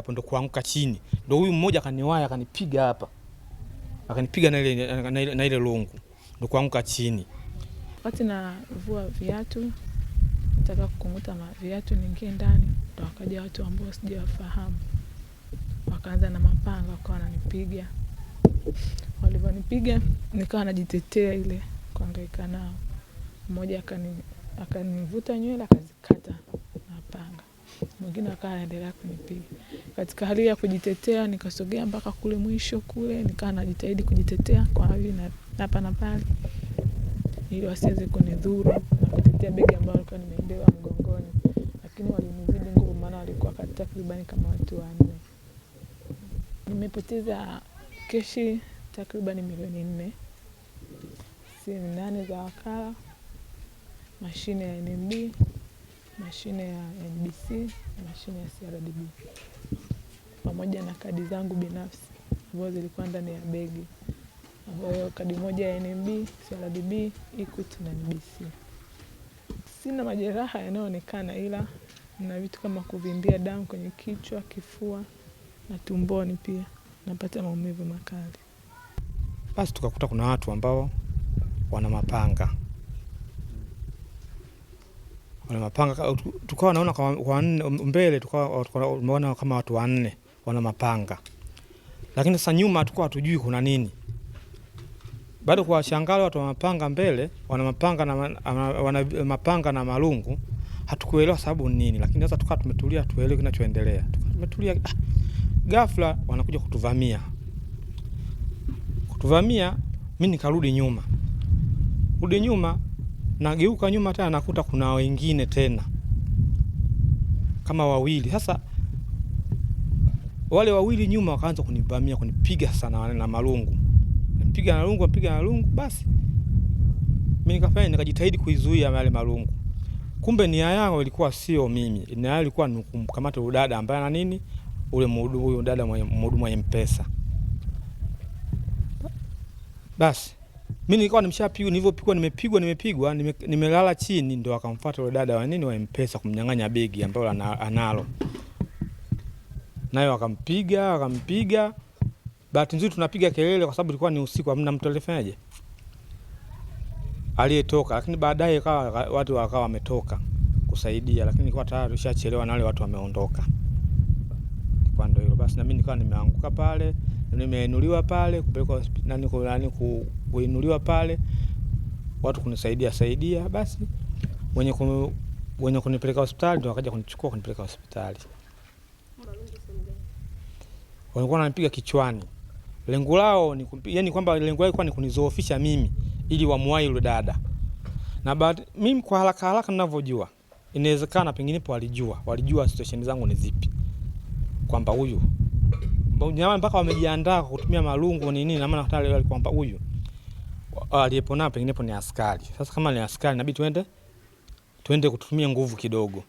hapo ndo kuanguka chini. Ndo huyu mmoja akaniwaya akanipiga hapa. Akanipiga na ile longu. Ndo kuanguka chini. Wakati navua viatu, nataka kukunguta viatu niingie ndani, ndo wakaja watu ambao sijawafahamu. Wakaanza na mapanga wakawa wananipiga. Walivyonipiga nikawa najitetea ile kuhangaika nao. Mmoja akanivuta nywele akazikata na panga. Mwingine akawa anaendelea kunipiga. Katika hali ya kujitetea nikasogea mpaka kule mwisho kule, nikawa najitahidi kujitetea kwa hali na hapa na pale, ili wasiweze kunidhuru na kutetea begi ambalo nilikuwa nimebeba mgongoni. Lakini walinizidi nguvu, maana walikuwa takriban kama watu 4. Nimepoteza keshi takriban milioni 4, simu 8 za wakala, mashine ya NMB, mashine ya NBC na mashine ya CRDB, pamoja na kadi zangu binafsi ambazo zilikuwa ndani ya begi, ambayo kadi moja ya NMB, CRDB, Equity na NBC. Sina majeraha yanayoonekana, ila na vitu kama kuvimbia damu kwenye kichwa, kifua na tumboni pia napata maumivu makali. Basi tukakuta kuna watu ambao wana mapanga. Wana mapanga, tukawa naona kwa mbele tukawa tumeona kama watu 4 wana mapanga. Lakini sasa nyuma tulikuwa hatujui kuna nini. Bado kwa shangalo watu wana mapanga mbele, wana mapanga na malungu, hatukuelewa sababu nini. Lakini sasa tukawa tumetulia tuelewe kinachoendelea. Tumetulia, ghafla wanakuja kutuvamia. Mimi nikarudi nyuma. Rudi nyuma, nageuka nyuma tena nakuta kuna wengine tena kama 2. Sasa wale 2 nyuma wakaanza kunivamia, kunipiga sana na malungu. Nipiga na lungu, basi mimi nikajitahidi kuizuia yale malungu. Kumbe nia yao ilikuwa sio mimi. Nia yao ilikuwa ni kumkamata yule dada ambaye ana nini? Ule mhudumu, huyo dada mhudumu wa M-Pesa. Basi mimi nilikuwa nimeshapigwa, nilivyopigwa nimepigwa, nimelala chini, ndio akamfuata yule dada wa nini wa M-Pesa kumnyang'anya begi ambalo analo. Nayo akampiga. Bahati nzuri tunapiga kelele kwa sababu ilikuwa ni usiku, hamna mtu alifanyaje aliyetoka. Lakini baadaye watu wakawa wametoka kusaidia, lakini nilikuwa tayari tushachelewa na wale watu wameondoka. Kwa ndio hilo basi, na mimi nikawa nimeanguka pale, nimeinuliwa pale, kupelekwa hospitali, kuinuliwa pale, watu kunisaidia. Basi wenye kunipeleka hospitali ndio wakaja kunichukua kunipeleka hospitali. Walikuwa wananipiga kichwani. Lengo lao ni yani kwamba lengo lao ilikuwa ni kunizoofisha mimi ili wamwai yule dada. Na mimi kwa haraka ninavyojua, inawezekana pengine walijua situation zangu ni zipi. Kwamba huyu mpaka wamejiandaa kutumia malungu nini, na maana hata leo kwamba huyu aliyepona pengine ni askari. Sasa kama ni askari inabidi tuende kutumia nguvu kidogo.